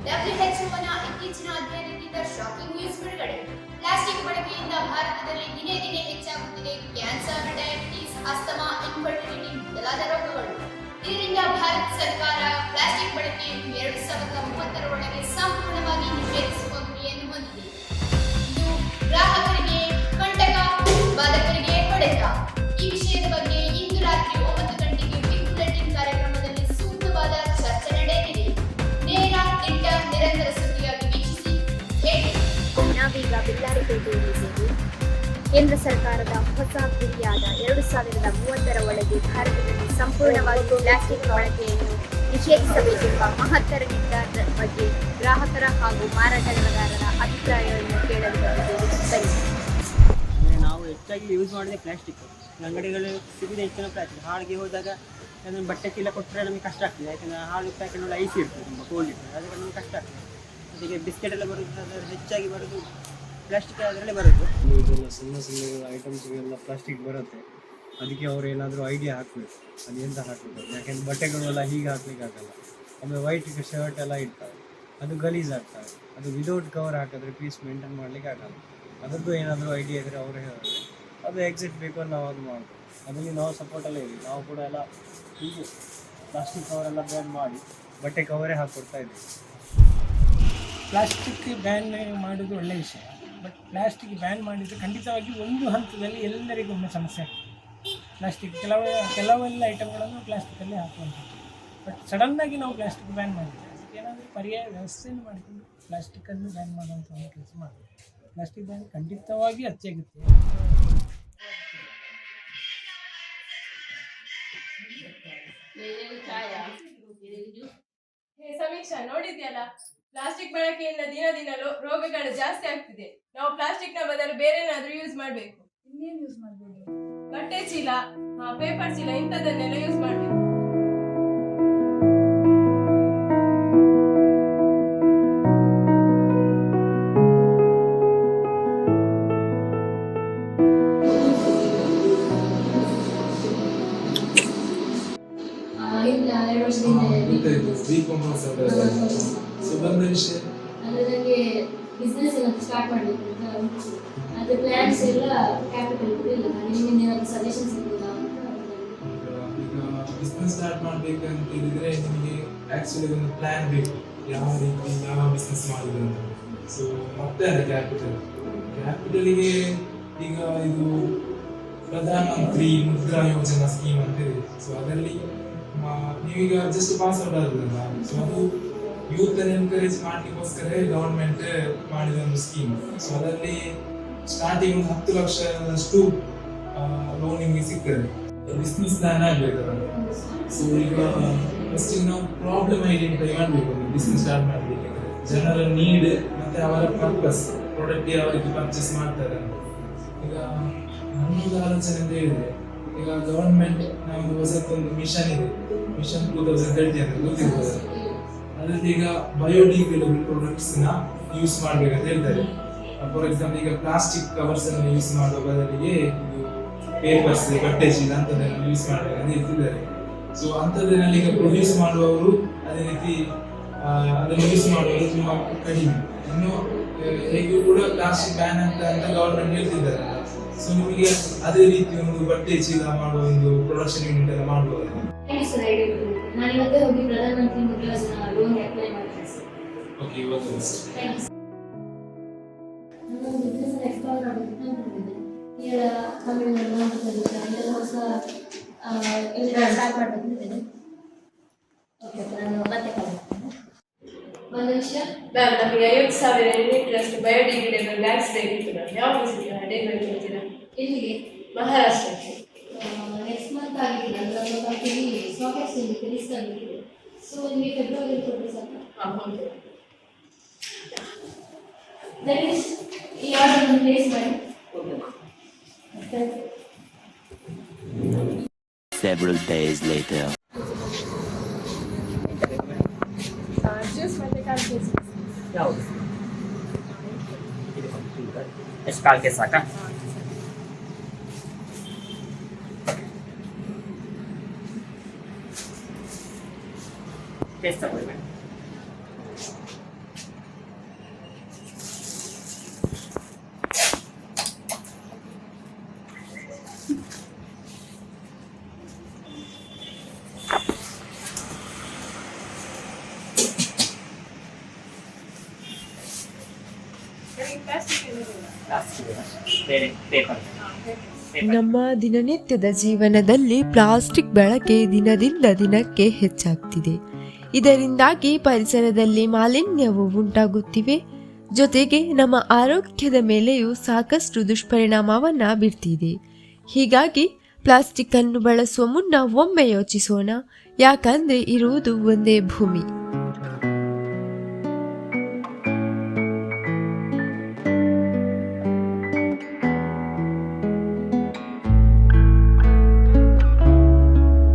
WHOನ ಇತ್ತೀಚಿನ ಅಧ್ಯಯನದಿಂದ shocking news ಬಿಡುಗಡೆ. ಪ್ಲಾಸ್ಟಿಕ್ ಬಳಕೆಯಿಂದ ಭಾರತದಲ್ಲಿ ದಿನೇ ದಿನೇ ಹೆಚ್ಚಾಗುತ್ತಿದೆ ಕ್ಯಾನ್ಸರ್, ಡಯಾಬಿಟಿಸ್, ಅಸ್ತಮಾ, ಇನ್ಫರ್ಟಿಲಿಟಿ ಮೊದಲಾದ ರೋಗಗಳು. ಇದರಿಂದ ಭಾರತ ಸರ್ಕಾರ ಪ್ಲಾಸ್ಟಿಕ್ ಬಳಕೆಯನ್ನು 2030 ಒಳಗೆ ಸಂಪೂರ್ಣವಾಗಿ ನಿಷೇಧಿಸುವ ಗುರಿಯನ್ನು ಹೊಂದಿದೆ. ಇದು ಗ್ರಾಹಕರಿಗೆ ಕಂಟಕ, ಉತ್ಪಾದಕರಿಗೆ ಹೊಡೆತ. ಈ ವಿಷಯದ ಬಗ್ಗೆ ಇಂದು ರಾತ್ರಿ 9 ಗಂಟೆಗೆ ಬಿಗ್ ಬುಲೆಟಿನ್ ಕಾರ್ಯಕ್ರಮದಲ್ಲಿ ಸೂಕ್ತವಾದ ಚರ್ಚೆ ನಡೆಯಲಿದೆ. ನೇರ, ದಿಟ್ಟ, ನಿರಂತರ ಸುದ್ದಿಯಾಗಿ ವೀಕ್ಷಿಸಿ. ನಾವೀಗ ಬಿಲ್ಲಾರಿಪೇಟೆಯಲ್ಲಿದ್ದೇವೆ. ಕೇಂದ್ರ ಸರ್ಕಾರದ ಹೊಸ ಗುರಿಯಾದ 2030 ಒಳಗೆ ಭಾರತದಲ್ಲಿ ಸಂಪೂರ್ಣವಾಗಿ ಪ್ಲಾಸ್ಟಿಕ್ ಬಳಕೆಯನ್ನು ನಿಷೇಧಿಸಬೇಕೆಂಬ ಮಹತ್ತರ ನಿರ್ಧಾರದ ಬಗ್ಗೆ ಗ್ರಾಹಕರ ಹಾಗೂ ಮಾರಾಟಗಾರರ ಅಭಿಪ್ರಾಯವನ್ನು ಕೇಳಲು ಬಂದಿದ್ದೇವೆ. ನಾವು ಹೆಚ್ಚಾಗಿ ಯೂಸ್ ಮಾಡಿದೆ ಪ್ಲಾಸ್ಟಿಕ್. ಅಂಗಡಿಗಳು ಸಿಗುವುದು ಹೆಚ್ಚಿನ ಪ್ಲಾಸ್ಟಿಕ್. ಹಾಳಿಗೆ ಹೋದಾಗ ಅದನ್ನು ಬಟ್ಟೆ ಚೀಲ ಕೊಟ್ಟರೆ ನಮಗೆ ಕಷ್ಟ ಆಗ್ತದೆ. ಯಾಕಂದರೆ ಹಾಲು ಪ್ಯಾಕೆಟ್ ಐಸ್ ಇರ್ತದೆ, ತುಂಬ ಕೋಲ್ಡ್ ಇರ್ತದೆ, ಅದಕ್ಕೆ ನಮಗೆ ಕಷ್ಟ ಆಗ್ತದೆ. ಅದಕ್ಕೆ ಬಿಸ್ಕೆಟ್ ಎಲ್ಲ ಬರೋದು ಅದರಲ್ಲಿ ಹೆಚ್ಚಾಗಿ ಬರೋದು ಪ್ಲಾಸ್ಟಿಕ್ ಅದರಲ್ಲೇ ಬರೋದು. ಇದೆಲ್ಲ ಸಣ್ಣ ಐಟಮ್ಸ್ಗೆಲ್ಲ ಪ್ಲಾಸ್ಟಿಕ್ ಬರುತ್ತೆ. ಅದಕ್ಕೆ ಅವ್ರು ಏನಾದರೂ ಐಡಿಯಾ ಹಾಕಬೇಕು, ಅದು ಎಂತ ಹಾಕಬೇಕು. ಯಾಕೆಂದರೆ ಬಟ್ಟೆಗಳು ಎಲ್ಲ ಹೀಗೆ ಹಾಕ್ಲಿಕ್ಕೆ ಆಗಲ್ಲ. ಆಮೇಲೆ ವೈಟ್ ಶರ್ಟ್ ಎಲ್ಲ ಇಡ್ತಾರೆ, ಅದು ಗಲೀಜಾಗ್ತವೆ. ಅದು ವಿದೌಟ್ ಕವರ್ ಹಾಕಿದ್ರೆ ಪೀಸ್ ಮೇಂಟೈನ್ ಮಾಡಲಿಕ್ಕೆ ಆಗಲ್ಲ. ಅದರದ್ದು ಏನಾದರೂ ಐಡಿಯಾ ಇದ್ದರೆ ಅವರೇ ಹೇಳಿದ್ರೆ ಅದು ಎಕ್ಸಿಟ್ ಬೇಕು ನಾವು ಅದು ಮಾಡ್ಬೋದು. ಅದರಲ್ಲಿ ನಾವು ಸಪೋರ್ಟಲ್ಲೇ ಇದ್ದೀವಿ. ನಾವು ಕೂಡ ಎಲ್ಲ ಹೀಗೆ ಪ್ಲಾಸ್ಟಿಕ್ ಕವರೆಲ್ಲ ಬ್ಯಾನ್ ಮಾಡಿ ಬಟ್ಟೆ ಕವರೇ ಹಾಕ್ಕೊಡ್ತಾ ಇದ್ದೀವಿ. ಪ್ಲಾಸ್ಟಿಕ್ ಬ್ಯಾನ್ ಮಾಡೋದು ಒಳ್ಳೆಯ ವಿಷಯ. ಬಟ್ ಪ್ಲಾಸ್ಟಿಕ್ ಬ್ಯಾನ್ ಮಾಡಿದರೆ ಖಂಡಿತವಾಗಿ ಒಂದು ಹಂತದಲ್ಲಿ ಎಲ್ಲರಿಗೊಮ್ಮೆ ಸಮಸ್ಯೆ ಆಗ್ತದೆ. ಪ್ಲಾಸ್ಟಿಕ್ ಕೆಲವೆಲ್ಲ ಐಟಮ್ಗಳನ್ನು ಪ್ಲಾಸ್ಟಿಕಲ್ಲಿ ಹಾಕುವಂಥದ್ದು. ಬಟ್ ಸಡನ್ನಾಗಿ ನಾವು ಪ್ಲಾಸ್ಟಿಕ್ ಬ್ಯಾನ್ ಮಾಡಿದರೆ ಅದಕ್ಕೆ ಏನಾದರೂ ಪರ್ಯಾಯ ವ್ಯವಸ್ಥೆಯನ್ನು ಮಾಡಿಕೊಂಡು ಪ್ಲಾಸ್ಟಿಕ್ಕನ್ನು ಬ್ಯಾನ್ ಮಾಡುವಂಥ ಒಂದು ಕೆಲಸ ಮಾಡಬೇಕು. ಪ್ಲಾಸ್ಟಿಕ್ ಬ್ಯಾನ್ ಖಂಡಿತವಾಗಿ ಅತ್ಯಗತ್ಯ. ಸಮೀಕ್ಷಾ, ನೋಡಿದ್ಯಲ್ಲ, ಪ್ಲಾಸ್ಟಿಕ್ ಬಳಕೆಯಿಂದ ದಿನ ದಿನ ರೋಗಗಳು ಜಾಸ್ತಿ ಆಗ್ತಿದೆ. ನಾವು ಪ್ಲಾಸ್ಟಿಕ್ ನ ಬದಲು ಬೇರೆ ಏನಾದ್ರೂ ಯೂಸ್ ಮಾಡಬೇಕು. ಇನ್ನೇನು ಯೂಸ್ ಮಾಡಬಹುದು? ಬಟ್ಟೆ ಚೀಲ, ಪೇಪರ್ ಚೀಲ, ಇಂಥದ್ದನ್ನೆಲ್ಲ ಯೂಸ್ ಮಾಡಬೇಕು. ನನಗೆ ಬಿಸ್ನೆಸ್ ಎಲ್ಲ ಸ್ಟಾರ್ಟ್ ಮಾಡಬೇಕು ಅಂತ ಅದು ಪ್ಲಾನ್ಸ್ ಎಲ್ಲ ಕ್ಯಾಪಿಟಲ್ ಕೂಡ ಇಲ್ಲ. ನಿಮ್ಮಿಂದ ಏನಾದರೂ ಸಜೆಷನ್ಸ್ ಇರ್ಬೋದಾ ಅಂತ. ಬಿಸ್ನೆಸ್ ಸ್ಟಾರ್ಟ್ ಮಾಡಬೇಕು ಅಂತ ಹೇಳಿದರೆ ನಿಮಗೆ ಆ್ಯಕ್ಚುಲಿ ಒಂದು ಪ್ಲ್ಯಾನ್ ಬೇಕು, ಯಾವ ರೀತಿ ಯಾವ ಬಿಸ್ನೆಸ್ ಮಾಡೋದು ಅಂತ. ಸೊ ಮತ್ತೆ ಅದೇ ಕ್ಯಾಪಿಟಲಿಗೆ ಈಗ ಇದು ಪ್ರಧಾನ ಮಂತ್ರಿ ಮುದ್ರಾ ಯೋಜನಾ ಸ್ಕೀಮ್ ಅಂತ ಇದೆ. ಸೊ ಅದರಲ್ಲಿ ನೀವೀಗ ಜಸ್ಟ್ ಪಾಸ್ ಔಟ್ ಆಗೋದಲ್ಲ. ಸೊ ಅದು ಯೂತನ್ನು ಎನ್ಕರೇಜ್ ಮಾಡಲಿಕ್ಕೋಸ್ಕರ ಗೌರ್ಮೆಂಟ್ ಮಾಡಿದ ಒಂದು ಸ್ಕೀಮ್. ಸೊ ಅದರಲ್ಲಿ ಸ್ಟಾರ್ಟಿಂಗ್ ಒಂದು 10 ಲಕ್ಷದಷ್ಟು ಲೋನ್ ನಿಮಗೆ ಸಿಗ್ತದೆ. ಬಿಸ್ನೆಸ್ ಪ್ಲಾನ್ ಆಗಬೇಕಲ್ಲ. ಸೊ ಈಗ ಫಸ್ಟ್ ನಾವು ಪ್ರಾಬ್ಲಮ್ ಐಡೆಂಟಿಫೈ ಮಾಡಬೇಕು. ಬಿಸ್ನೆಸ್ ಸ್ಟಾರ್ಟ್ ಮಾಡಬೇಕಂದ್ರೆ ಜನರ ನೀಡ್ ಮತ್ತು ಅವರ ಪರ್ಪಸ್, ಪ್ರಾಡಕ್ಟ್ ಯಾವ ರೀತಿ ಪರ್ಚೇಸ್ ಮಾಡ್ತಾರೆ ಅಂತ. ಈಗ ನನ್ನದು ಆಲೋಚನೆ ಅಂತ ಹೇಳಿದ್ರೆ, ಈಗ ಗವರ್ಮೆಂಟ್ ನಮ್ಮದು ಹೊಸದೊಂದು ಮಿಷನ್ ಇದೆ, ಮಿಷನ್ 2030 ಅಂತ ಗೊತ್ತಿರ್ಬೋದು. ಅದರಲ್ಲಿ ಈಗ ಬಯೋಡಿಗ್ರೇಡಬಲ್ ಪ್ರಾಡಕ್ಟ್ಸ್ನ ಯೂಸ್ ಮಾಡಬೇಕಂತ ಹೇಳ್ತಾರೆ. ಫಾರ್ ಎಕ್ಸಾಂಪಲ್ ಈಗ ಪ್ಲಾಸ್ಟಿಕ್ ಕವರ್ಸನ್ನು ಯೂಸ್ ಮಾಡುವ ಬದಲಿಗೆ ಇದು ಪೇಪರ್ಸ್, ಬಟ್ಟೆ ಚೀಲ ಅಂಥದ್ದನ್ನು ಯೂಸ್ ಮಾಡಬೇಕಂತ ಹೇಳ್ತಿದ್ದಾರೆ. ಸೊ ಅಂಥದ್ದನ್ನೆಲ್ಲ ಈಗ ಪ್ರೊಡ್ಯೂಸ್ ಮಾಡುವವರು ಅದೇ ರೀತಿ ಅದನ್ನು ಯೂಸ್ ಮಾಡುವವರು ತುಂಬ ಕಡಿಮೆ. ಇನ್ನು ಹೇಗೂ ಕೂಡ ಪ್ಲಾಸ್ಟಿಕ್ ಬ್ಯಾನ್ ಅಂತ ಗವರ್ಮೆಂಟ್ ಹೇಳ್ತಿದ್ದಾರೆ. ಸೊ ನಿಮಗೆ ಅದೇ ರೀತಿ ಒಂದು ಬಟ್ಟೆ ಚೀಲ ಮಾಡುವ ಒಂದು ಪ್ರೊಡಕ್ಷನ್ ಯೂನಿಟ್ ಎಲ್ಲ ಮಾಡ್ಬೋದು. ನಾನು ಇವತ್ತೇ ಹೋಗಿ ಪ್ರಧಾನಮಂತ್ರಿ ಮುದ್ರಾ ಯೋಜನಾ ಲೋನ್ ಅಪ್ಲೈ ಮಾಡ್ತೀನಿ ಸರ್. ಓಕೆ, ಇವತ್ತು ನಾನು ಬಿಸ್ನೆಸ್ ಎಕ್ಸ್ಪ್ಲೋರ್ ಮಾಡಬೇಕು ಅಂತಿದ್ದೆ. ಈಗ ತಮಿಳುನಾಡು, ಆಂಧ್ರ ಪ್ರದೇಶ ಇದೆಲ್ಲ ಹೊಸ ಸ್ಟಾರ್ಟ್ ಮಾಡಬೇಕಿದ್ದೇನೆ. ಓಕೆ, ನಾನು ಮತ್ತೆ ಕಾಲ್ ಮಾಡ್ತೀನಿ. ಒಂದು ವಿಷಯ ಮ್ಯಾಮ್, ನಮಗೆ 50,000 ಯೂನಿಟ್ನಷ್ಟು ಬಯೋಡಿಗ್ರೇಡಬಲ್ ಬ್ಯಾಗ್ಸ್ ಬೇಕಿತ್ತು. ಮ್ಯಾಮ್, ಯಾವ ಡೆಲಿವರಿ ಮಾಡ್ತೀರಾ? ಎಲ್ಲಿಗೆ? ಮಹಾರಾಷ್ಟ್ರಕ್ಕೆ. ನೆಕ್ಸ್ಟ್ ಮಂತ್ ಆಗಿಲ್ಲ, ಅದರ ಕಂಪನಿ ಸ್ಟಾಕ್ ಎಕ್ಸ್ಚೇಂಜ್ಗೆ ಲಿಸ್ಟ್ ಆಗಿಬಿಟ್ಟಿದೆ. ಸೊ ನಿಮಗೆ ಫೆಬ್ರವರಿ ಕೊಟ್ಟರೆ ಸಾಕು. ಹೌದು. ದಟ್ ಈ ಆರ್ಡರ್ ಪ್ಲೇಸ್ ಮಾಡಿ. Several days later. ಜ್ಯೂಸ್ ಮತ್ತೆ ಕಾಲ್ ಕೇಸ್ ಯಾವುದು? ಎಷ್ಟು ಕಾಲ್ ಕೇಸ್ ಸಾಕಾ? ಟೇಸ್ಟ್ ತಗೊಳ್ಳಿ. ಬೇರೆ ಪೇಪರ್. ನಮ್ಮ ದಿನನಿತ್ಯದ ಜೀವನದಲ್ಲಿ ಪ್ಲಾಸ್ಟಿಕ್ ಬಳಕೆ ದಿನದಿಂದ ದಿನಕ್ಕೆ ಹೆಚ್ಚಾಗ್ತಿದೆ. ಇದರಿಂದಾಗಿ ಪರಿಸರದಲ್ಲಿ ಮಾಲಿನ್ಯವು ಉಂಟಾಗುತ್ತಿವೆ. ಜೊತೆಗೆ ನಮ್ಮ ಆರೋಗ್ಯದ ಮೇಲೆಯೂ ಸಾಕಷ್ಟು ದುಷ್ಪರಿಣಾಮವನ್ನು ಬೀರ್ತಿದೆ. ಹೀಗಾಗಿ ಪ್ಲಾಸ್ಟಿಕ್ ಅನ್ನು ಬಳಸುವ ಮುನ್ನ ಒಮ್ಮೆ ಯೋಚಿಸೋಣ, ಯಾಕಂದ್ರೆ ಇರುವುದು ಒಂದೇ ಭೂಮಿ.